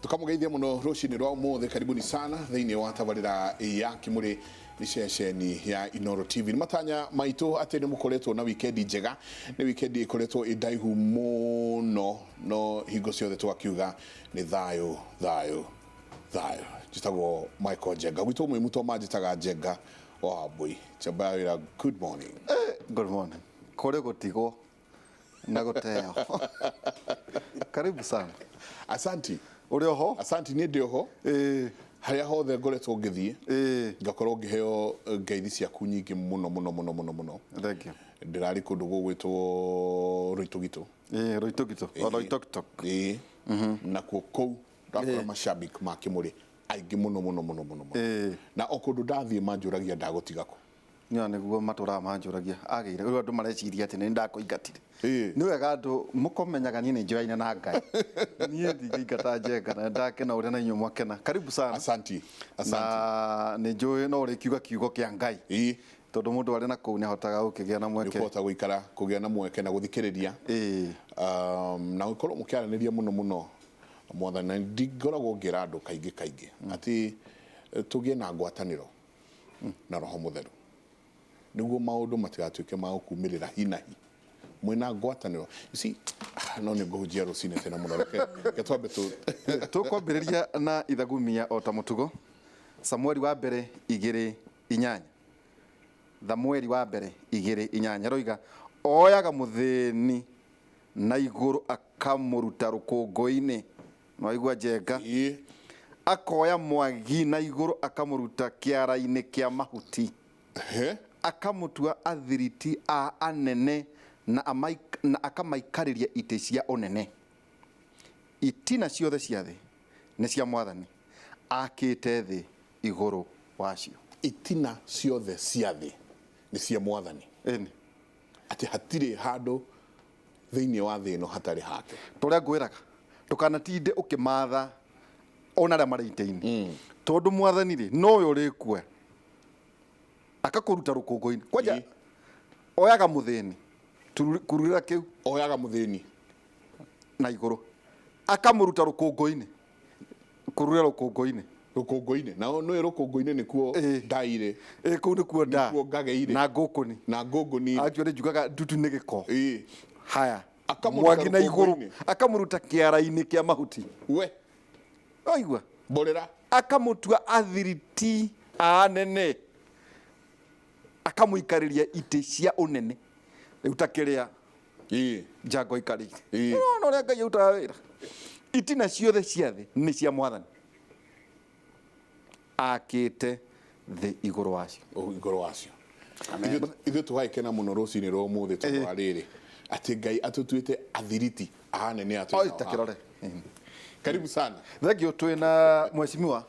tukamugeithia muno rucini rwa umuthi. Karibuni sana thiini wa tabarira ya Kimuri ni ceceni ya Inooro TV. Ni matanya maitu ati ni mukoretwo na wikendi njega, ni wikendi ikoretwo idaihu muno, no hingo ciothe twakiuga ni thayo thayo thayo. Jitagwo Michael Njenga, gwitu mwe muto majitaga Njenga wa Mbui. Chabaira, good morning. Good morning. Kore gotigo na goteo. Karibu sana. Asanti. Uri oho? Asanti, ni ndi oho. Haria hothe ngoretwo ngithie ngakorwo ngiheo ngeithi ciaku nyingi muno. Thank you. Ndirari kundu gugwitwo Ruitugito. Ruitugito. Ruitoktok. Na kou ndakora mashabik ma Kimuri aingi muno. Na okundu ndathie manjuragia ndagotiga ko. Nya niguo matura manjuragia agire ru andu mareciria ati ni ndakoingatire. Ni wega andu mukomenyaga ni njuraine na Ngai. Nie ndingata Njenga na ndakena uri na inyu mwakena. Karibu sana. Asanti. Na ni njui no uri kiuga kiugo kia Ngai. Tondu mundu ari na kou ni ahotaga gukigia na mweke. Ni kota guikara kugia na mweke na guthikiriria. Na ukorwo mukiaraniria muno. Mwathani ndigoragwo ngira andu kaingi ati tugie na ngwataniro na Roho Mutheru niguo maundu matigatuike ma kumirira hinahi mwina ngwataniro. You see, no ni nguhujia rucine tena muno reke twambe tukwambiriria na ithagumia o ta mutugo. Samueli wa mbere 2:8. Samueli wa mbere 2:8 roiga oyaga muthini na iguru akamuruta rukungu-ini. Waigua Njenga? Akoya mwagi na iguru akamuruta kiara-ini kia mahuti. Akamutua athiriti a anene na akamaikariria ite cia unene. Itina ciothe cia thi ni cia Mwathani, akite thi iguru wacio. Itina ciothe cia thi ni cia Mwathani. Ati hatire handu thiini wa thi no hatari hake. Turia ngwiraga tukanatinde ukimatha ona ria marite-ini tondu Mwathani ri no yo rikwe akakuruta rukungu-ini. Kwaja oyaga muthini kururira kiu, oyaga muthini na iguru akamuruta rukungu-ini kururira rukungu-ini na no rukungu-ini nikuo ndaire kuu nikuo nda nikuo ngageire na ngunguni actually njugaga ndutu ni giko. Haya mwagi na iguru akamuruta kiara-ini kia mahuti. We oigua borera akamutua athiriti a anene akamuikariria ite cia unene. Riu takiria Njango ikarire no ria Ngai utaga wira. Itina ciothe cia thi ni cia Mwathani, akite thi iguru wacio. Iguru wacio. Ithu tugaikena muno rucini rwa umuthi tondu wa riri ati Ngai atutuite athiriti a anene atu. Takirore. Karibu sana. Thank you. Twina mheshimiwa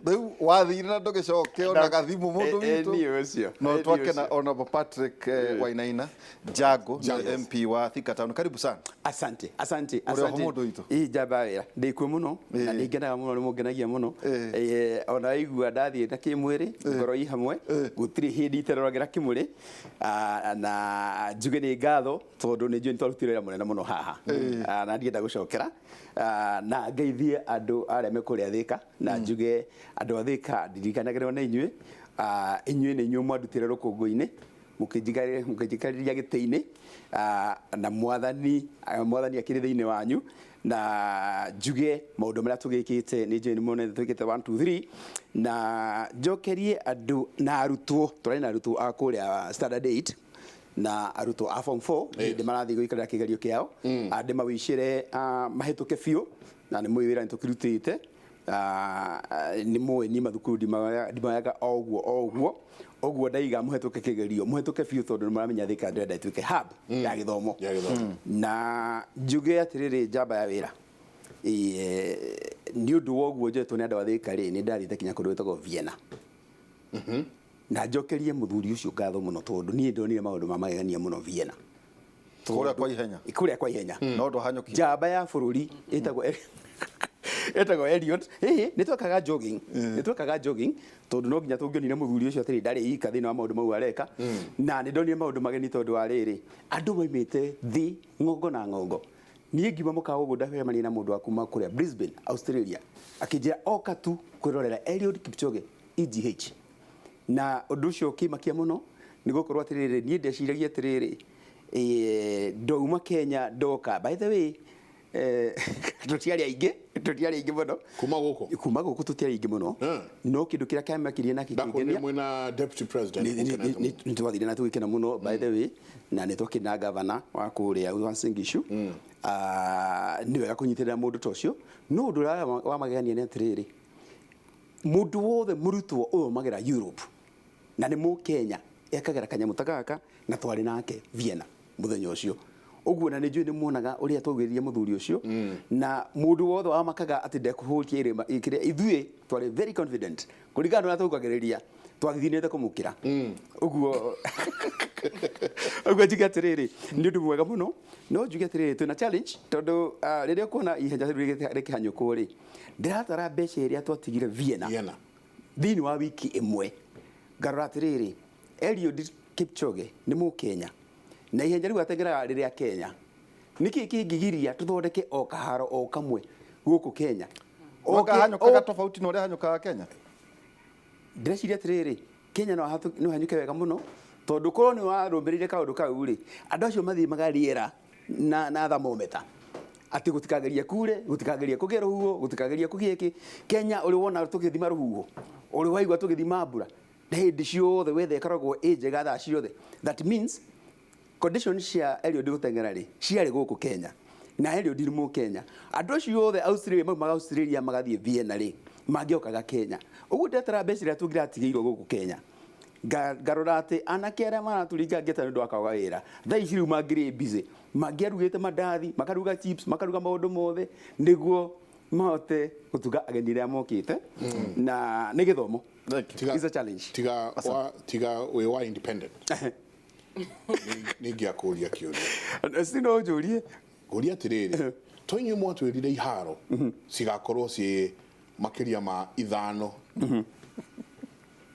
riu wathire na ndugicoke ona gathimu mundu witu ni ucio no twakena Honorable Patrick Wainaina Njango MP wa Thika Town. Karibu sana. Asante. Njamba wira ndikwe muno na ningenaga muno, ni mungenagia muno. Ona igua ndathie na kimwiri ngoro i hamwe gutiri hindi iteroragera Kimuri na njuge ni ngatho tondu ni njui twarutire wira munene muno haha na ndienda gucokera na ngeithie andu aria me kuria Thika na njuge andu a Thika ndirikanagirwo na inyui. Inyui ni inyui mwandutire rukungu-ini mukijikariria giti-ini na Mwathani akiri thiini wanyu na njuge maundu maria tugikite ni njui ni mone tugikite 1 2 3 na njokerie andu na arutwo turari na arutwo a kuria standard 8 na arutwo a form 4 ndi marathi guikarira kigerio kiao ande mawicire mahituke biu na ni muwira ntukirutite ni moe ni mathukuru dimayaga oguo ndaiga muhetuke kigerio muhetuke biu tondu maramenya Thika ndenda ituke hub ya githomo na njuge atiriri Njamba ya wira ni undu woguo njetwo ni andu a Thika ri ni ndathite kinya kundu wetagwo Vienna na njokerie muthuri ucio ngatho muno tondu ni ndonire maundu mamagania muno Vienna kuria kwa ihenya no ndo hanyoki Njamba ya bururi etagwo Elliot. Nitwekaga jogging tondu no nginya tungionire muthuri ucio atiri ndari ika thina wa maundu mau areka na ni ndonire maundu mageni tondu wa riri andu moimite thi ngongo na ngongo niĩ ngiuma mũkawa ũguo ndacemania na mũndũ wa kuma kũrĩa Brisbane Australia akĩnjĩra oka tu kwĩrorera Eliud Kipchoge EGH na ũndũ ũcio ũkĩmakia mũno nĩ gũkorwo atĩrĩrĩ niĩ ndeciragia atĩrĩrĩ ndauma Kenya ndoka by the way tutiari aingĩ muno kuma gũkũ tutiari aingĩ muno no kĩndũ kĩrĩa kĩamakirie na kĩngenia mwena deputy president nĩ twathire na tũgĩkena muno by the way na nĩ twakĩna governor wa kũrĩa Uasin Gishu nĩ wega kũnyitĩrĩra mũndũ ta ũcio no ũndũ ũrĩa wa magegania nĩ atĩrĩrĩ mũndũ wothe mũrutwo ũyũ magera Europe na nĩ Mũkenya ekagera kanyamũ ta gaka na twarĩ nake Vienna mũthenya ũcio ũguo na nĩ njũĩ nĩ muonaga ũrĩa twagwĩrĩria mũthuri ũcio na mũndũ wothe wamakaga atĩ ndekũhũkia irĩma kĩrĩa ithuĩ twarĩ very confident kũringana na tũkagĩrĩria twagithinĩte kũmũkĩra ũguo njuge atĩrĩrĩ nĩ ũndũ mwega mũno no njuge atĩrĩrĩ twĩna challenge tondũ rĩrĩa kuona ihenya rĩkĩhanyũkwo rĩ ndĩratara mbeca ĩrĩa twatigire Vienna thĩinĩ wa wiki ĩmwe ngarora atĩrĩrĩ Eliud Kipchoge nĩ Mũkenya na ihenya rĩu atengeraga rĩrĩa Kenya nĩkĩ kĩngĩgiria tũthondeke o kaharo o kamwe gũkũ Kenya hanyũkaga tofauti na ũrĩa hanyũkaga Kenya ndĩreciria atĩrĩrĩ Kenya no hanyũke wega mũno tondũ korwo nĩ warũmĩrĩire kaũndũ kau rĩ andũ acio mathiĩ magariĩra na thermometer atĩ gũtikageria kure gũtikageria kũgĩa rũhuho gũtikageria kũgĩeki Kenya ũrĩ wona tũgĩthima rũhuho ũrĩ waigua tũgĩthima mbura na hĩndĩ ciothe weather ĩkoragwo ĩ njega thaa ciothe that means conditions cia Eliud gũtengera rĩ ciarĩ gũkũ Kenya na Eliud nĩ Mũkenya andũ acio othe Australia maumaga Australia magathiĩ Vienna rĩ mangĩokaga Kenya ũguo ndetara mbeca iria tũngĩratigĩirwo gũkũ Kenya ngarora atĩ anake arĩa maratũringa ngeta nĩ ũndũ wa kwaga wĩra thaa ici rĩu mangĩrĩ busy mangĩarugĩte mandathi makaruga chips makaruga maũndũ mothe nĩguo mahote gũtuga ageni arĩa mokĩte na nĩ gĩthomo is a challenge tiga we wa independent nĩngĩa kũria kĩũria sino njũrie kũria atĩrĩrĩ to inyuĩ mwatwĩrire iharo cigakorwo ciĩ makĩria ma 5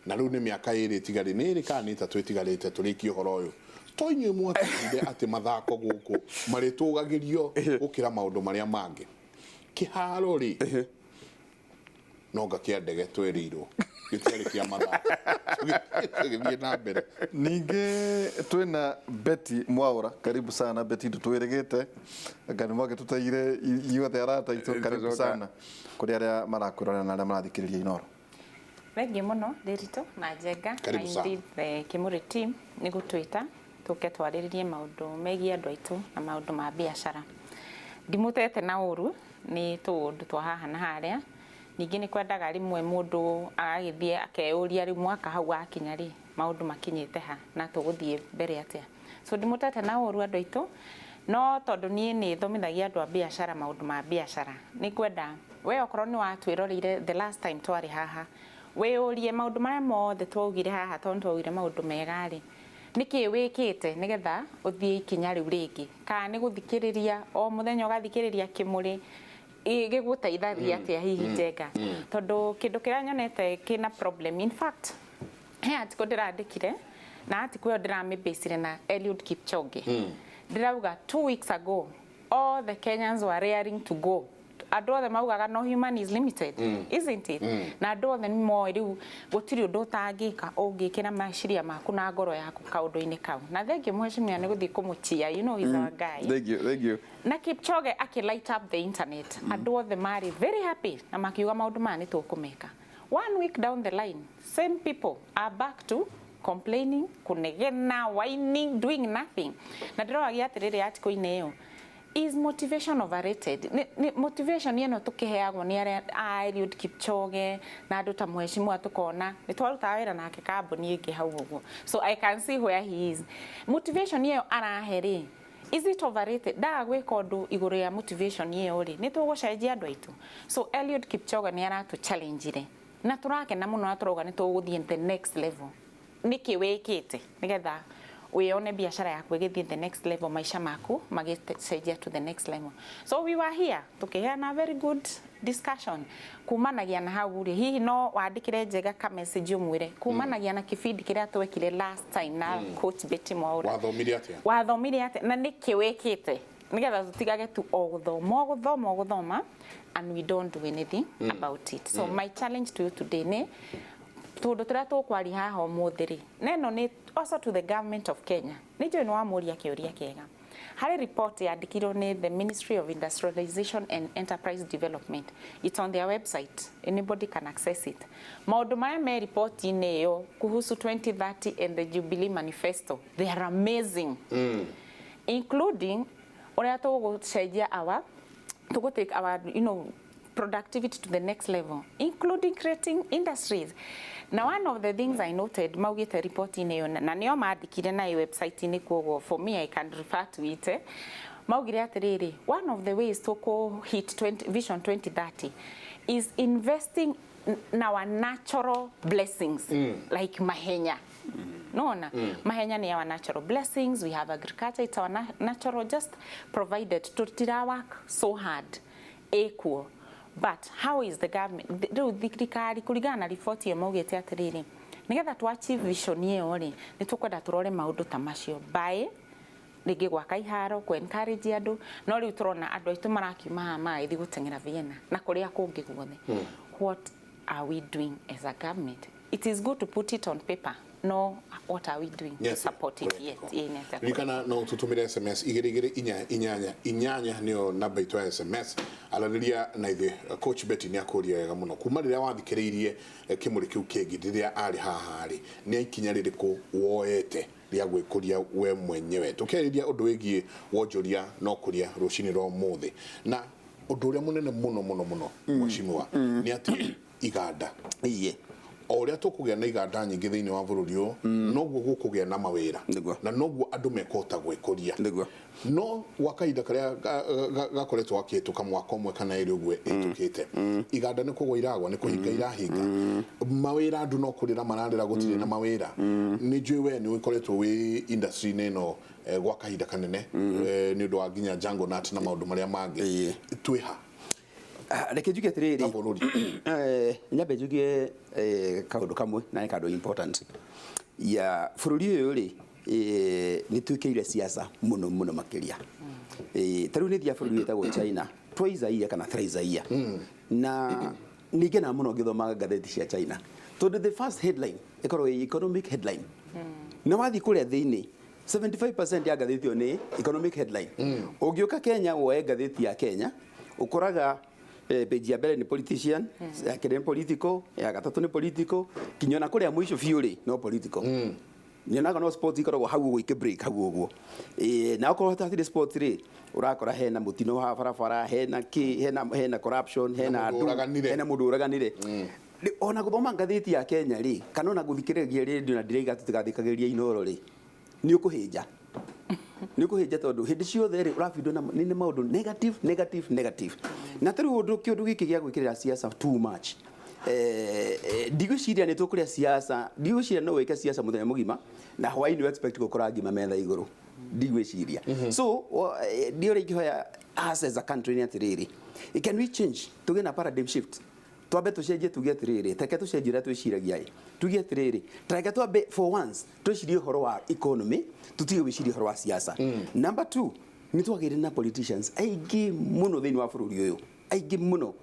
na rĩu nĩ mĩaka ĩrĩ ĩtigarĩ nĩ ĩrĩ kana nĩ ĩtatũ ĩtigarĩte tũrĩkie ũhoro ũyũ to inyuĩ mwatwĩrire atĩ mathako gũkũ marĩtũgagĩrio gũkĩra maũndũ marĩa mangĩ kĩharo rĩ nonga kĩa ndege twerirwo gĩtiarĩ kĩa mathako tũgĩthiĩ na mbere ningĩ twĩna Betty Mwaura karibu sana Betty twĩrĩgĩte ngani mwake tũtaire iothe arata itũ karibu sana kũrĩ arĩa marakwĩrora na arĩa marathikĩrĩria Inoro Thengi mũno Ndĩritũ na Njenga na indeed the Kimuri team nĩ gũtwĩta tũke twarĩrĩrie maũndũ megiĩ andũ aitũ na maũndũ ma biacara ndimũtete na ũru nĩ tũũndũ twa haha na harĩa ningĩ nĩ kwendaga rĩmwe mũndũ agagĩthiĩ akeyũria rĩu mwaka hau akinya rĩ maũndũ makinyĩte ha na tũgũthiĩ mbere atĩa so ndimũtete na ũru andũ aitũ no tondũ niĩ nĩ thomithagia andũ a biacara maũndũ ma biacara nĩ kwenda we okorwo nĩ watwĩroreire the last time twarĩ haha wĩyũrie maũndũ marĩa mothe twaugire haha tondũ twaugire maũndũ mega rĩ nĩkĩ wĩkĩte nĩgetha ũthiĩ ikinya rĩu rĩngĩ kana nĩ gũthikĩrĩria o mũthenya ũgathikĩrĩria Kimuri gĩgũteithagia atĩa hihi Njenga tondũ kĩndũ kĩrĩa nyonete kĩna problem in fact he article ndĩrandĩkire na article ĩyo ndĩramĩbĩcire na Eliud Kipchoge ndĩrauga 2 weeks ago all the Kenyans were raring to go andũ othe maugaga no human is limited isn't it na andũ othe nĩ moĩ rĩu gũtirĩ ũndũ ũtangĩka ũngĩkĩra meciria maku na ngoro yaku kaũndũ-inĩ kau na thengi mheshimiwa nĩ gũthiĩ kũmũchia you know he's our guy thank you na Kipchoge light up the internet andũ othe marĩ very happy na makiuga maũndũ maya nĩ tũkũmeka 1 week down the line same people are back to complaining kunegena whining doing nothing na ndĩroagia atĩrĩrĩ article-inĩ ĩyo is motivation overrated motivation ĩno tũkĩheagwo nĩ arĩa Eliud Kipchoge na andũ ta mheshimiwa tukona nĩ twarutaga wĩra nake kambuni ĩngĩ hau ũguo so I can see where he is motivation ĩyo arahe rĩ is it overrated gwĩka ũndũ igũrũ ya motivation ĩyo rĩ nĩ tũgũcenjia andũ aitũ so Eliud Kipchoge nĩ aratũ challenge na tũrakena mũno na tũrauga nĩ tũgũthiĩ the next level nĩkĩ wĩkĩte nĩgetha uione biashara yaku igithie the next level maisha maku magĩcenjia to the next level so we were here tukiheana very good discussion kumanagia na hau ri hihi no wandikire Njenga ka message umwire kumanagia na kibindi kiria twekire last time na coach Betty Mwaura wathomire atia na niki wikite nigetha tutigage tu o guthoma and we don't do anything about it. So my challenge to you today ni tundu turia tukwari haha umuthi ri neno ni also to the government of Kenya ni jo no amuria kiuria kiega hari report yandikirwo ni the Ministry of Industrialization and Enterprise Development. It's on their website, anybody can access it. Maundu maria me report ine yo kuhusu 2030 and the Jubilee Manifesto, they are amazing, including uria tugucenjia to take our productivity to the next level, including creating industries. Now, one of the things I noted, maugite report ine na nio maandikire na website ine kogo, for me I can refer to it. Maugire atiriri, one of the ways to hit Vision 2030 is investing in our natural blessings, like mahenya. No, mahenya ni our natural blessings. We have agriculture, it's our natural, just provided to work so hard, equal. But how is the government? Thirikari kurigana na report ya maugite atiriri nigetha tu achieve vision iyo ri ni tukwenda turore maundu ta macio by rigi gwaka iharo ku encourage andu no riu turona andu aitu marakiuma haha magaithi gutengera Vienna na kuria kungi guothe. What are we doing as a government? It is good to put it on paper. No, what are we doing to support it yet? Nikana no tutumire SMS igirigiri inyanya niyo namba itu SMS alaniria na ithe coach Betty ni akoria wega muno kuma riria wathikiriirie kimuri kiu kingi riria ari haha ri ni ikinya ririku woete ria gwikuria we mwenyewe tukeriria undu wigie wonjoria no kuria rucini ro muthi na undu uria munene muno mwashimwa ni ati iganda iye oria tukugia na iganda nyingi thiini wa bururi uyu noguo gukugia na mawira na noguo andu mekota gwikuria no wakaida karia gakoretwo akituka mwaka umwe kana iri ugwe itukite iganda ni kugwa iragwa ni kuhinga irahinga mawira andu no kurira mararira gutire na mawira ni njui we ni ukoretwo wi industry neno gwa kahinda kanene ni undu wa nginya jango nut na maundu maria mangi twiha reke juge atiriri nyabe juge kaundu kamwe na kaundu important ya bururi uyu ri ni twikirire siasa muno makiria taru ni thia bururi etagwo China twice a year kana thrice a year na nigena muno ngithoma ngatheti cia China tondu the first headline ikorwo economic headline na wathi kuria thiini 75% ya ngatheti yo ni economic headline ungiuka Kenya woe ngatheti ya Kenya ukoraga page ya mbere ni politician ya kire political ya gatatu ni political kinyona kuria mwisho fiuri no political nyonaga no sports ikoragwo hau gwike break hau uguo na ukorwo tatire sports ri urakora hena mutino wa barabara hena corruption hena mundu uraganire ona guthoma ngatheti ya Kenya ri kana ona guthikiriria radio na ndireiga tutigathikagiria inoro ri ni ukuhinja ni kuhinja tondu hindi ciothe ri urabindo na ni maundu negative na tari undu kiundu giki gia gwikirira siasa too much ndigwiciria ni tukuria siasa ndigwiciria no wike siasa muthenya mugima na why you expect gukora ngima metha iguru ndigwiciria so ndio rikihoya as a country ni atiriri can we change tuge na paradigm shift twabe tucenjie tuge atiriri teke tucenjira twiciragia tuge atiriri teke twabe for once twicirie horo wa economy tutige wicirie horo wa siasa number 2 ni twagire na politicians aigi muno thiini wa bururi uyu aigi muno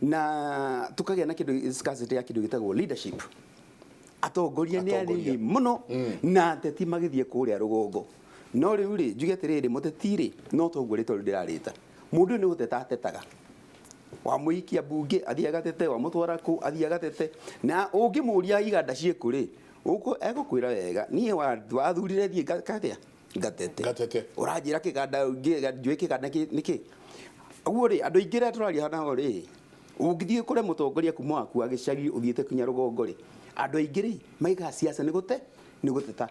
na tukagia na kindu scarcity ya kindu gitagwo leadership atongoria ni ari muno na teti magithie kuria rugongo no riu ri njuge atiriri mutetiri no togure tondu ndirarita mundu ni guteta atetaga wa muikia bunge athiaga tete wa mutwara ku athiaga tete na ungimuria iganda ciekuri uko egukwira wega nie wathurire thie katia gatete urajira kiganda njui kiganda niki uguo ri andu ingire turaria hana ri ungithie kure mutongoria kuma waku agicari uthiete kinya rugongo ri andu aingiri maiga siasa ni guteta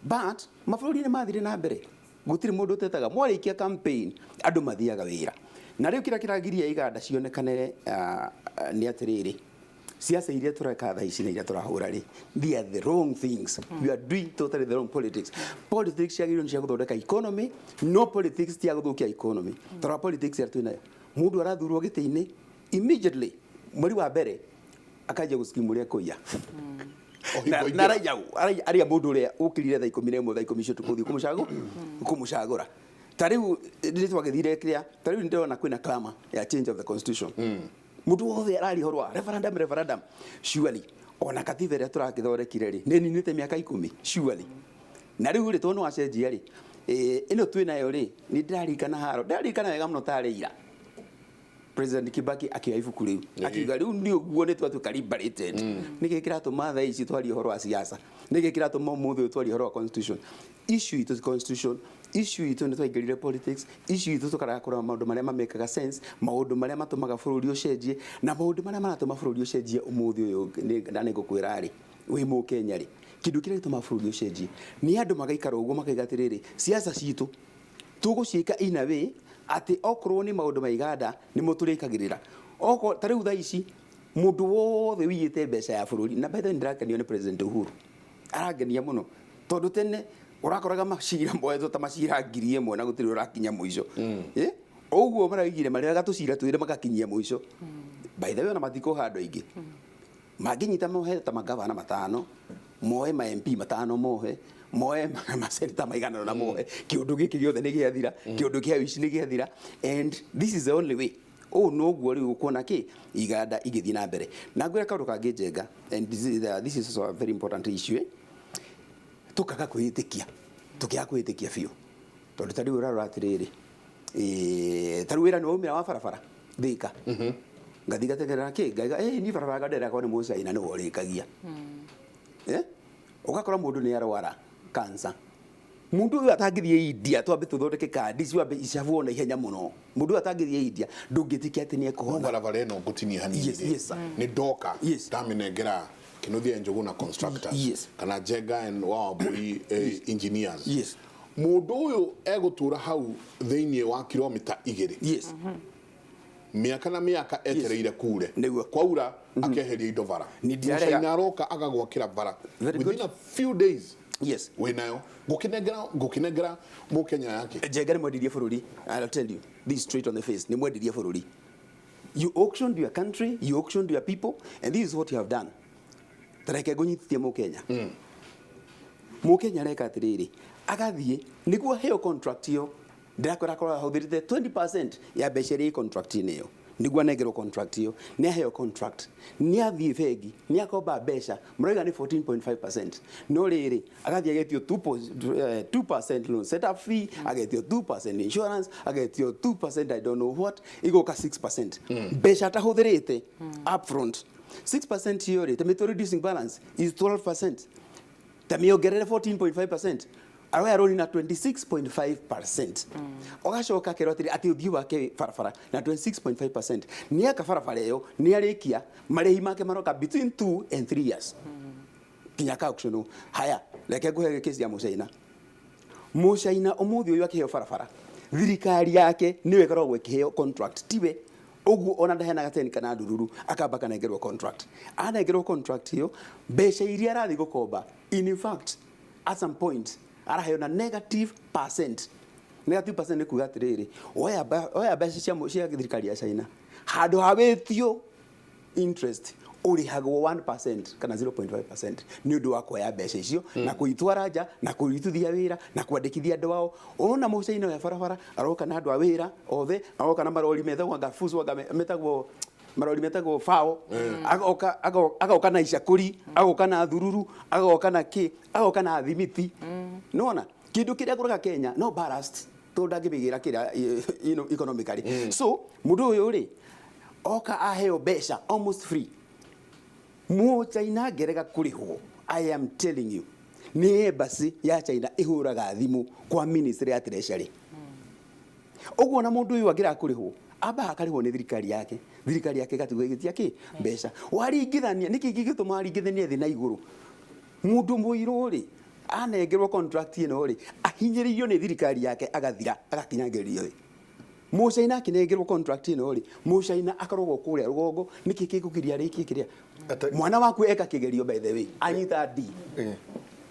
but mabũrũri ni mathire na mbere gutire mundu utetaga mwarikia campaign andu mathiaga wira na riu kira kiragiria iganda cionekane ni atiriri siasa iria tureka tha ici iria turahura ri they are the wrong things we are doing totally the wrong politics yagirwo cia guthondeka economy no politics tia guthukia economy tora politics ya twina mundu arathurwo giti-ini immediately mweri wa mbere akaja guskimuria kuya na rayau aria mundu uria ukirire tha 11 tha 10 tukuthi kumucagura tariu ndi twagithire kria tariu ndona kwina clama ya change of the constitution mutu wothe arari horwa referendum surely ona katiba ria turakithorekire ri ni ninite miaka 10 surely na riu ri tono acenjia ri ino twinayo ri ni ndirarikana haro ndirarikana wega muno tareira President Kibaki akioya ibuku riu akiuga riu ni uguo ni twatu calibrated niki kiratuma thaa ici twari horo wa siasa niki kiratuma muthe twari horo wa constitution issue itu constitution issue itu ni twaingirire politics issue itu tukara kora maundu maria mamekaga sense maundu maria matumaga bururi ucenjie na maundu maria maratuma bururi ucenjie umuthi uyu ni ngukwira ri wi mu Kenya ri kindu kiria gituma bururi ucenjie ni andu magaikara uguo makaigatiriri siasa citu tuguciika ina we ati okorwo ni maundu maiganda ni muturikagirira oko tariu thaa ici mundu wothe wiyite mbeca ya bururi na bethe ndirakenio ni President Uhuru arangenia muno tondu tene urakoraga macira mboeto ta macira 1,000 na gutiri urakinya muico oguo maraigire maria gatucira twire makakinyia muico by the way na matiko hando ingi maginyita mohe ta magavana matano moe ma MP matano mohe moe maseneta maigana na mohe kiundu giki giothe ni giathira kiundu kia wici ni giathira and this is the only way no guo riu kuona ki iganda igithii na mbere na ngwira kaundu kangi njenga and this is also a very important issue tukaga kwitikia tukia kwitikia biu tondu tari urarora atiriri tari wira ni waumira wa barabara thika ngathiga tegera ki ngaiga ni barabara gadera kwa ni mucaina ni worikagia ugakora mundu ni arwara cancer mundu uyu atangithie India twambe tuthondeke kandi ciambe icabwo na ihenya muno mundu atangithie India ndungitikia ati ni ekuhona barabara eno ngutini hanini ni doka taminengera kinuthia Njuguna constructors kana Jega and Wambui engineers mundu uyu egutura hau thiini wa kilomita 2 miaka na miaka etereire kure kwaura akeheria indo bara mucaina aroka agagwakira bara within a few days winayo gukinengera mu Kenya yake Jega ni mwedirie bururi I'll tell you this straight on the face ni mwedirie bururi you auctioned your country you auctioned your people and this is what you have done tareke gunyithie mu Kenya mu Kenya reka atiriri agathie niguo heo contract yo ndakora huthirite 20% ya beceri contract niyo niguo negero contract yo ni heo contract ni athie fegi ni akomba beca muraiga ni 14.5% no riri agathie agetio 2% loan setup fee agetio 2% insurance agetio 2% I don't know what igoka 6% beca ta huthirite upfront 6% yori the reducing balance is 12%. Tamiongerere 14.5%. Awe aroni na 26.5%. Ogacoka kerotiri ati uthii wake farafara na 26.5%. Ni aka farafara yo ni arikia marehi make maroka between 2 and 3 years. Kinyaka auction haya leke guhe kesi ya Mucaina umuthi uyu akiheo farafara. Thirikari yake niwe karogwe kiheo contract tiwe ogu ona ndahena gateni kana ndururu akamba kanengerwo contract anengerwo contract hiyo beca iria arathi gukomba in fact at some point araheo na negative percent ni kuga atiriri oya beca cia thirikari ya China handu hawithio interest urihagwo 1% kana 0.5% ni undu wa kuoya beca icio na kuitwara nja na kurituthia wira na kwandikithia andu wao ona mucaina ya barabara aroka na andu a wira othe aroka na marori metagwo gafuzu metagwo marori metagwo fao agoka na icakuri agoka na thururu agoka na agoka na thimiti nona kindu kiria kuraga Kenya no ballast to ndagibigira kiria economically so mundu uyu ri oka aheo beca almost free mu China gerega kurihwo I am telling you ni embassy ya China ihuraga thimu kwa ministry ya treasury oguo na mundu uyu agira kurihwo aba akarihwo ni thirikari yake gatugitia ki mbeca waringithania niki gigituma waringithania thi na iguru mundu muiru ri anengerwo contract ino ri ahinyiririo ni thirikari yake agathira agakinyangerio Mucaina kinengerwo contract ino ri Mucaina akarogwo kuria rugongo niki kigukiria riki kiria mwana waku eka kigerio by the way anyita D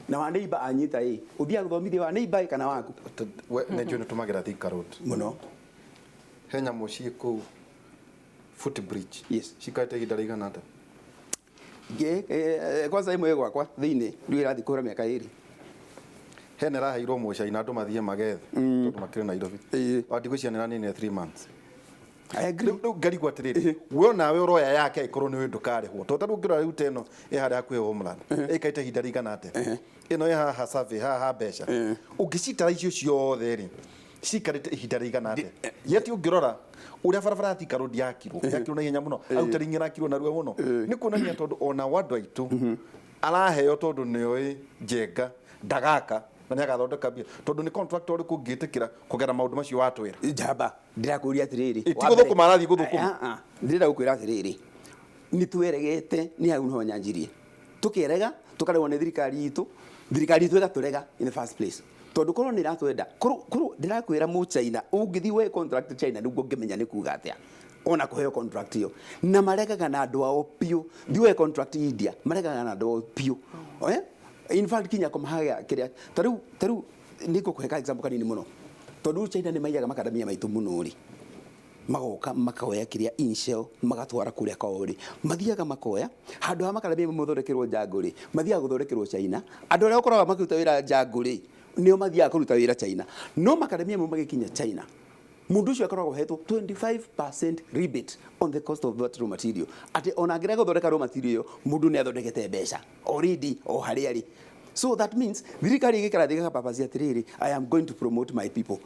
na wa neighbor anyita A uthia guthomithia wa neighbor kana waku ne jone tumagira Thika Road muno henya mucie ku footbridge shikate gidariga nata kwanza imwe gwakwa thiini ndio irathi kura miaka 2 hene raheirwo mũcaina andũ mathiĩ magethe tondũ makĩrĩ Nairobi watigũcianĩra nini 3 months. I agree. Rĩu ngarigwo atĩrĩrĩ we nawe ũroya yake ĩkorwo nĩ wĩ ndũkarĩhwo tondũ tarĩu ũngĩrora rĩu teno ĩharĩa hakuhĩ Homeland ĩikaite ihinda rĩigana atĩa ĩno ĩ haha survey haha mbeca ũngĩcitara icio ciothe rĩ cikarĩte ihinda rĩigana atĩa yeti ũngĩrora ũrĩa barabara ya Thika Road yakirwo na ihenya mũno Outer yakirwo na ruo mũno nĩ kuonania tondũ ona andũ aitũ araheo tondũ nĩoĩ Njenga ndagaka na nĩ agathondeka mbia tondũ nĩ contractor ũrĩkũ ũngĩtĩkĩra kũgera maũndũ macio watwĩra njamba ndĩrakũria atĩrĩrĩ ti gũthũkũma arathiĩ gũthũkũma ndĩrenda gũkwĩra atĩrĩrĩ nĩ tweregete nĩ hau nĩho nyanjirie tũkĩrega tũkaregwo nĩ thirikari itũ ĩgatũrega in the first place tondũ korwo nĩ iratwenda korwo ndĩrakwĩra Mũchina ũngĩthiĩ we contract China nĩguo ũngĩmenya nĩ kuuga atĩa ona kũheo contract ĩyo na maregaga na andũ ao piũ thiwe contract India maregaga na andũ ao piũ in fact kinya kũmahaga kĩrĩa tarĩu nĩ ngũkũhe example kanini mũno tondũ China nĩ maiyaga makadamia maitũ mũno rĩ magoka makoya kĩrĩa inshell magatwara kũrĩa kwao rĩ mathiaga makoya handũ ha makadamia mathondekerwo Jango rĩ mathiaga gũthondekerwo China andũ arĩa ũkoraga makĩruta wĩra Jango rĩ nĩo mathiaga kũruta wĩra China no makadamia mo magĩkinya China mundu ũcio akoragwo hetwo 25% rebate on the cost of that raw material ati ona angĩrega gũthondeka raw material mundu nĩ athondekete mbeca already o harĩa rĩ so that means thirikari ĩgĩkara thĩgaga papacia atĩrĩrĩ I am going to promote my people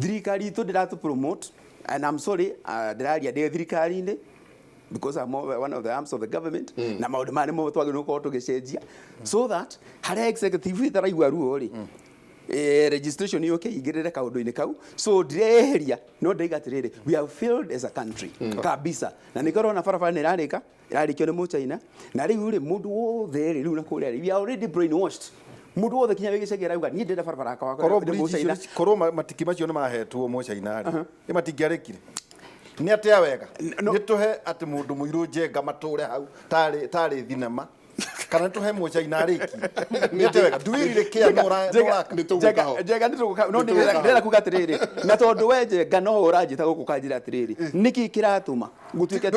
thirikari itũ ndĩratũ promote and I'm sorry ndĩraria ndĩ thirikari-inĩ because I'm one of the arms of the government na maũndũ maya nĩmo twagĩrĩirwo gũkorwo tũgĩcenjia so that harĩa executive ĩtaraigua ruo rĩ registration ni okay igirire kaundu-ini kau so ndireheria no ndaiga atiriri we have failed as a country kabisa na nikorwo na barabara ni irarikio ni Mũchina na riu ri mundu wothe riu na kuria we are already brainwashed mundu wothe kinya wigicege rauga ni ndenda barabara akwa korwo matiki macio ni mahetwo Mũchina ri ni matingĩarekire ni atia wega ni tuhe ati mundu muiru Njenga mature hau tari thinema kana tuhe Mũchina riki ni atia wega duirire kia noraka Njenga nituguka no ndira kuga atiriri na tondu we Njenga no uranjita guku kanjira atiriri niki kiratuma gutuike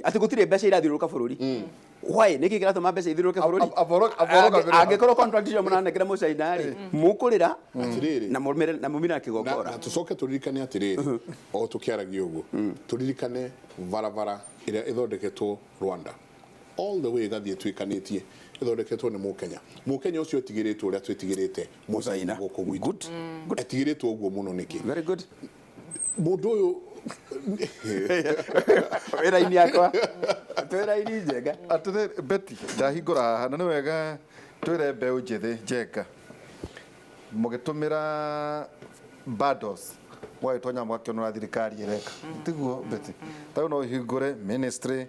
ati gutire mbeca irathiuruka bururi why niki kiratuma mbeca ithiuruke bururi angikorwo contract cio munanekera Mũchina ri mukurira na mumira kigokora na tucoke turirikane atiriri o tukiaragia uguo turirikane barabara ira ithondeketwo Rwanda all the way gathie twikanitie ithondeketwo ni Mũkenya ucio etigiritwo uria twetigirite Mũchina guku gwitu etigiritwo uguo muno niki very good mundu uyu wira-ini yakwa twira-ini Njenga atiriri Betty ndahingũra haha na nĩ wega twĩre mbeũ njĩthĩ Njenga mũgĩtũmĩra bundles mwagĩtonya mwakĩonora thirikari ĩreka tiguo Betty tarĩu no hingũre ministry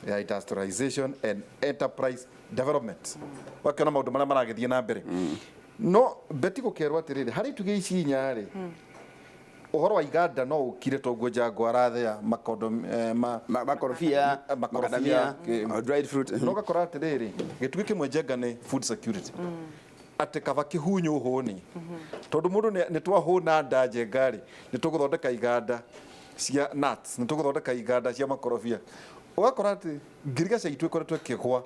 ya industrialization and enterprise development wakiona maundu maria maragithie na mbere no Betty gũkerwo atiriri harĩ tuge ici inya-rĩ uhoro wa iganda no ukire toguo Jango arathea makorofia macadamia dried fruit no gakora atiriri gĩtugĩ kĩmwe Njenga nĩ food security ati kaba kĩhunyo hũni tondu mundu nĩ twahũna nda Njenga-rĩ nĩ tũgũthondeka iganda cia nuts nĩ tũgũthondeka iganda cia makorofia ugakora ati ngirigaca itũ ĩkoretwo ĩkĩgwa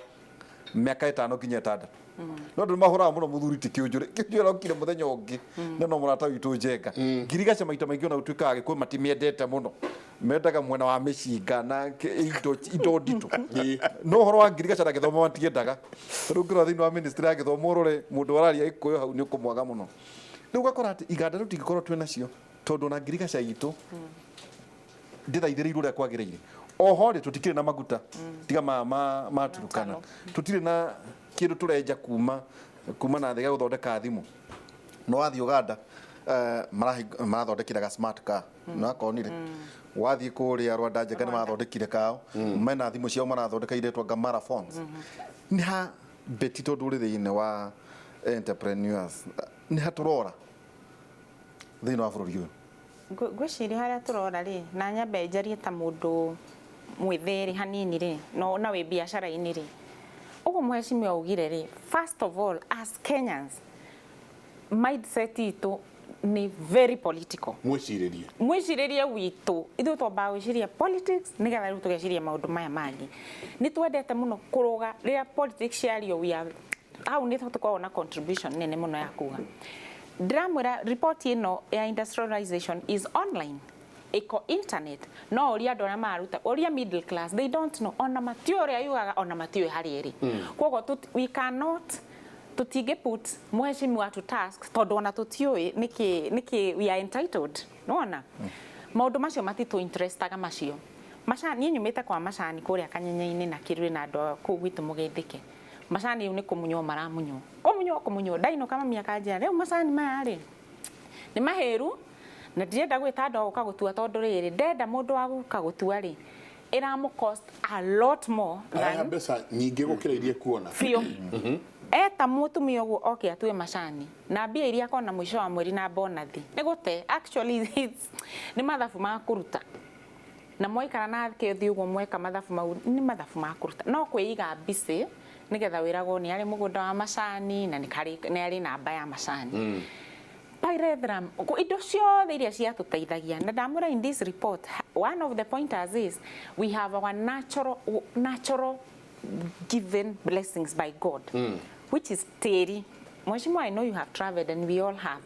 mĩaka 5 nginya 6 no ndũ mahũraga mũno mũthuri ti kĩũnjũre rokire mũthenya ũngĩ no mũrata witũ Njenga ngirigaca maita maingĩ ona ũtuĩkaga Gĩkũyũ matimiendete mũno mendaga mwena wa mĩcinga na indo nditũ no ũhoro wa ngirigaca na gĩthomo matiendaga rĩu ngĩrora thĩinĩ wa ministry ya gĩthomo ũrore mũndũ araria Gĩkũyũ hau nĩ ũkũmwaga mũno rĩu ũgakora atĩ iganda rĩu tingĩkorwo twĩ nacio tondũ na ngirigaca itũ ndĩthaithĩrĩirwo ũrĩa kwagĩrĩire oho rĩ tũtikĩrĩ na maguta tiga ma Turkana tũtirĩ na kĩndũ tũrenja kuma na thega gũthondeka thimũ no wathiĩ Uganda marathondekire smart car no akonire wathiĩ kũrĩa Rwanda Njenga nĩ marathondekire kao mena thimũ ciao marathondeka iretwo Gamara phones nĩ ha Betty tondũ rĩrĩ-inĩ wa entrepreneurs nĩ ha tũrora thĩinĩ wa bũrũri ũyũ ngwĩciria harĩa tũrora rĩ na nyambe njarie ta mũndũ mwĩthĩ hanini rĩ no na wĩ biacara-inĩ rĩ uguo mheshimiwa augire rĩ first of all as Kenyans mindset itu ni very political mwĩcirĩrie witũ ithuĩ twambaga gwĩciria politics nĩgetha rĩu tũgeciria maũndũ maya mangĩ nĩ twendete mũno kũrũga rĩrĩa politics yario we are hau nĩ tũkoragwo na contribution nene mũno ya kuga ndiramwĩra report ĩno ya industrialization is online iko internet no ũria andũ arĩa maruta ũria middle class they don't know ona matiũ ũrĩa yugaga ona matiũ harĩ ĩrĩ koguo we cannot tutige put mheshimiwa to task tondu ona tutioi niki we are entitled nona maundu macio matito interestaga macio macani nyumite kwa macani kuria kanyenyaini na kiruri na ndo ku gwitu mugethike macani ni kumunyo maramunyo kumunyo daino kama miaka njia leo macani mari ni maheru na ndienda gwita ndo uka gutua tondu riri ndenda mundu wa guka gutua ri iramu cost a lot more than pesa nyingi gukira irie kuona fio eta mutumia uguo oke atue macani na mbia iria kona mwisho wa mweri na bonathi ni gute actually ni mathabu ma kuruta na moikara na kethi uguo mweka mathabu mau ni mathabu ma kuruta no kwiiga busy nigetha wirago ni ari mugunda wa macani na ni ari namba ya macani Pyrethrum indo ciothe iria ciatuteithagia na ndamura in this report one of the pointers is we have our natural given blessings by God which is teri. Mheshimiwa, I know you have traveled and we all have.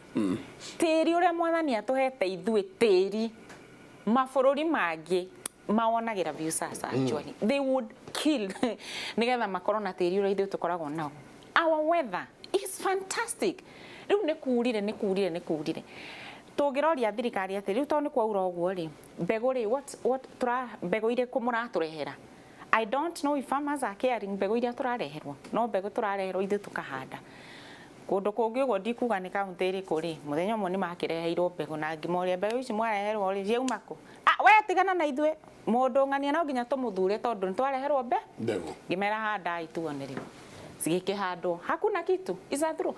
Teri uria mwathani atuhete ithue teri mabururi mangi mawonagira view sasa actually they would kill nigetha makorwo na teri uria ithu tukoragwo nao. Our weather is fantastic. Riu ni kurire tugiroria thirikari ati riu to ni kwaura uguo ri mbegu ri what tra mbegu ire kumura turehera. I don't know if farmers are caring mbegu iria turareherwo no mbegu turareherwo ithu tukahanda kundu kungi uguo ndikuga ni kaunti iri kuri muthenya umwe ni makireheirwo mbegu na ngimoria mbegu ici mwareherwo ri ciauma ku we tigana na ithue mundu ngania no nginya tumuthure tondu ni twareherwo mbegu ngimera handa ituoneriwo cigikihandwo hakuna kitu is that true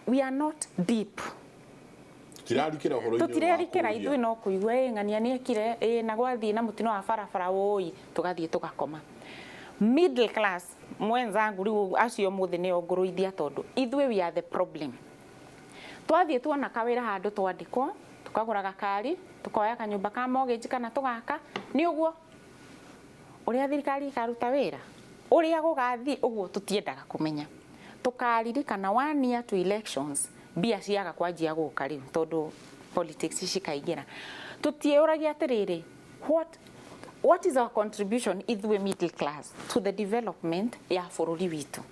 we are not deep tutirarikira ithui no kuigua ngania ni ekire na gwathie na mutino wa barabara woi tugathie tugakoma middle class mwenzangu riu acio muthi ni onguruithia tondu ithui we are the problem twathie tuona kawira handu twandikwo tukagura gakari tukoya kanyumba ka mortgage kana tugaka ni uguo uria thirikari ikaruta wira uria gugathie uguo tutiendaga kumenya tukaririkana 1 year to elections bia ciaga kwanjia guka riu tondu politics cikaingira tutiuragia atiriri what is our contribution ithui middle class to the development ya bururi witu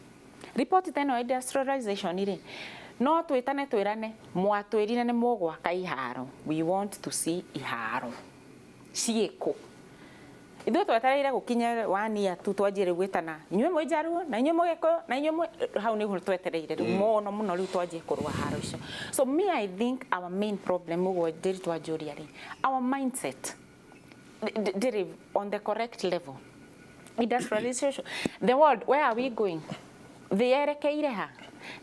report teno industrialization iri no twitane twirane mwatwirine ni mugwaka iharo we want to see iharo cieko ithu twetereire gukinya 1 year tu twanjire gwitana inywe mwijaru na inywe mugeko na inywe hau ni twetereire muno riu twanjie kurwa haro icio so me I think our main problem ugo ndiri twanjuria ri our mindset did on the correct level industrialization the world where are we going thierekeire ha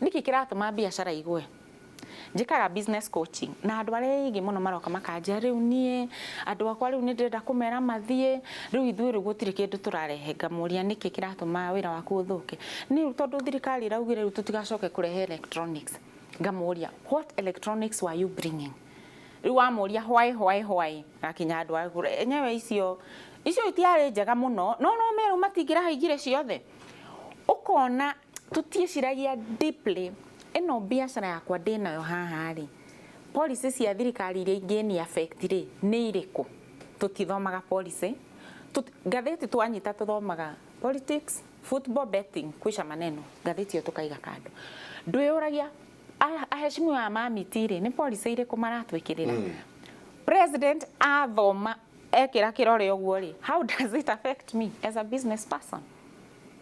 niki kiratuma biashara igwe njikaga business coaching na andu are igi muno maroka makanja riu nie andu akwa riu ni ndenda kumera mathie riu ithui riu gutire kindu turarehe ngamuria niki kiratuma wira waku uthuke ni tondu thirikari raugire riu tutigacoke kurehe electronics ngamuria what electronics were you bringing riu amuria why akinya andu agure enyewe icio itiare njega muno no meru matingira haigire ciothe ukona tutieciragia deeply eno biashara yakwa ndinayo haha ri policy cia thirikari iria ingi ni affect ri ni iriku tutithomaga policy gatheti twanyita tuthomaga politics football betting kwisha maneno gatheti yo tukaiga kando ndwiragia aheshimiwa mamitire ni policy iriku maratwikirira president athoma ekira kirore uguo ri how does it affect me as a business person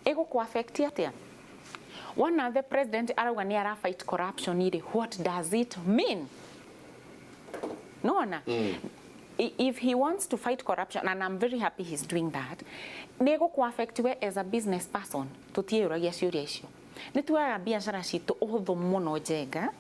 ego ku affect atia one of the president arauga ni ara fight corruption iri what does it mean no if he wants to fight corruption and I'm very happy he's doing that nego ku affect we as a business person tutiuragia ciuria icio ni tuaga biashara citu uhuthu muno njenga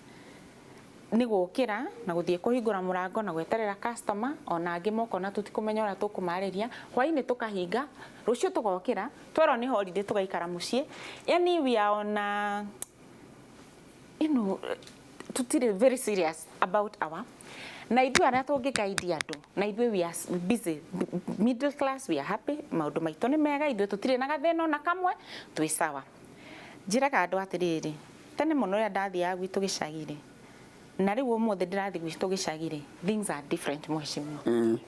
ni gukira na guthie kuhingura murango na gweterera customer ona angi moko na tutikumenya ora tukumariria hwaini tukahinga rucio tugokira twero ni holiday tugaikara mucie yani we are on tutire very serious about our na ithuĩ arĩa tũngĩguide andũ na ithuĩ we are busy middle class, we are happy, maũndũ maitũ nĩ mega, ithuĩ tũtirĩ na gathĩna ona kamwe, twĩ sawa. Njĩraga andũ atĩrĩrĩ, tene mũno rĩrĩa ndathiaga gwitũ gĩcagi-rĩ, na rĩu ũmũthĩ ndĩrathiĩ gwitũ gĩcagi-rĩ, things are different mheshimiwa.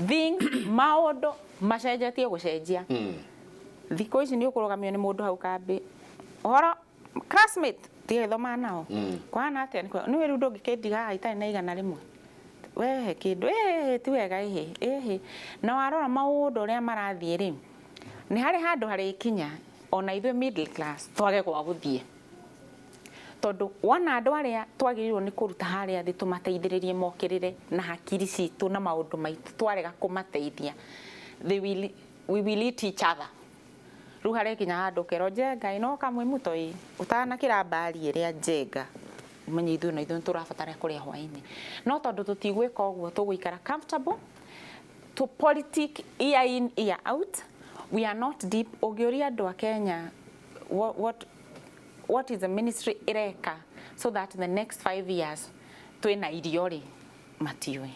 Things maũndũ macenjetie gũcenjia. Thikũ ici nĩ ũkũrũgamio nĩ mũndũ hau kambĩ, ũhoro classmate tiga thoma nao, kwana atĩa nĩ rĩu ndũngĩkĩndiga haha itarĩ na igana rĩmwe, wehe kĩndũ ti wega na warora maũndũ ũrĩa marathiĩ-rĩ, nĩ harĩ handũ harĩkinya ona ithuĩ middle class twage gwa gũthiĩ, tondũ wona andũ arĩa twagĩrĩirwo nĩ kũruta harĩa thĩ tũmateithĩrĩrie mokĩrĩre na hakiri citũ na maũndũ maitũ twarega kũmateithia, we will eat each other. Rĩu harĩkinya handũ kero Njenga no kamwe mũtoi ũtanakĩra mbari ĩrĩa Njenga umenye ithuĩ na ithuĩ tũrabatara kũrĩa hwainĩ, no tondũ tũtigwĩka ũguo tũgũikara comfortable to politic year in year out, we are not deep. Ũngĩũria andũ a Kenya what is the ministry ireka so that the next 5 years twĩna irio-rĩ matiũĩ,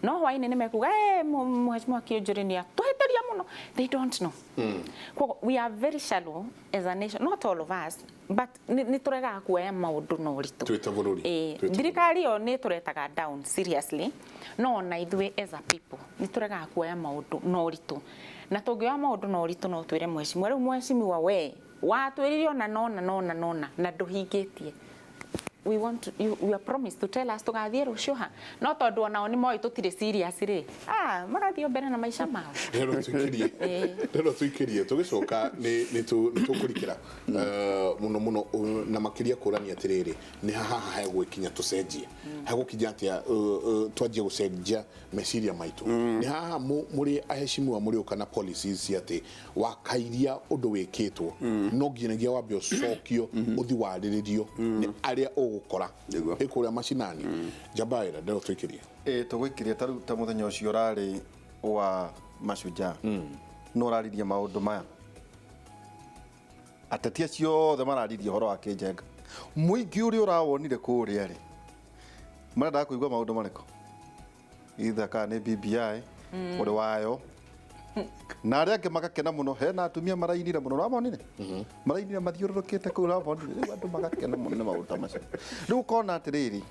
no hwainĩ nĩ mekuga mheshimiwa Kĩũnjũrĩ nĩ atũhĩtĩria mũno, they don't know. We are very shallow as a nation, not all of us, but nĩ tũregaga kuoya maũndũ na ũritũ. Twĩta bũrũri. Thirikari yo nĩ tũretaga down seriously, no na ithuĩ as a people nĩ tũregaga kuoya maũndũ na ũritũ, na tũngĩoya maũndũ na ũritũ no twĩre mheshimiwa, rĩu mheshimiwa we watwĩrire ona na ndũhingĩtie. We want you are promised to tell us tugathiĩ rũciũ ha, no tondũ onao nĩ moĩ tũtirĩ serious-rĩ, magathiĩ mbere na maica mao. Rero tuikirie tugicoka nĩ tũkũrikĩra mũno na makĩria kũrania atĩrĩrĩ, nĩ haha hegũkinya tũcenjie, hegũkinya atĩa twanjie gũcenjia meciria maitũ, nĩ haha mũrĩ aheshimiwa mũrĩ ũka na policies atĩ wakairia ũndũ wĩkĩtwo no nginyagia wambe ũcokio ũthi warĩrĩrio nĩ arĩa ũgũkora ĩkũrĩa macinani. Jabaira ndero twĩkĩrie tũgwĩkĩria ta mũthenya ũcio ũrarĩ wa Mashujaa no ũraririe maũndũ maya, ateti ciothe mararirie ũhoro wa Kĩnjenga, mũingĩ ũrĩa ũrawonire kũrĩa-rĩ marendaga kũigua maũndũ marĩkũ, ithaka nĩ BBI ũrĩ wayo na arĩa angĩ magakena mũno, hena atumia marainire mũno, ũramonire marainire mathiũrũrũkĩte kũu, ũramonire rĩu andũ magakena mũno nĩ maũndũ macio. Rĩu ũkona atĩrĩrĩ,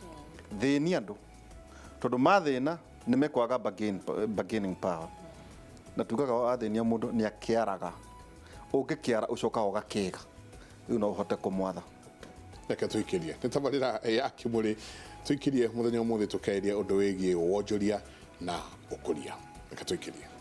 thĩni andũ tondũ mathĩna nĩ mekwaga bargaining power, na tugaga athĩnia mũndũ nĩ akĩaraga, ũngĩkĩara ũcokaga ũgakĩga, rĩu no ũhote kũmwatha. Reke tũikĩrie nĩ tabarĩra ya Kimũrĩ, tũikĩrie mũthenya ũmũthĩ tũkeria ũndũ wĩgiĩ wonjoria na ũkũria. Reke tũikĩrie.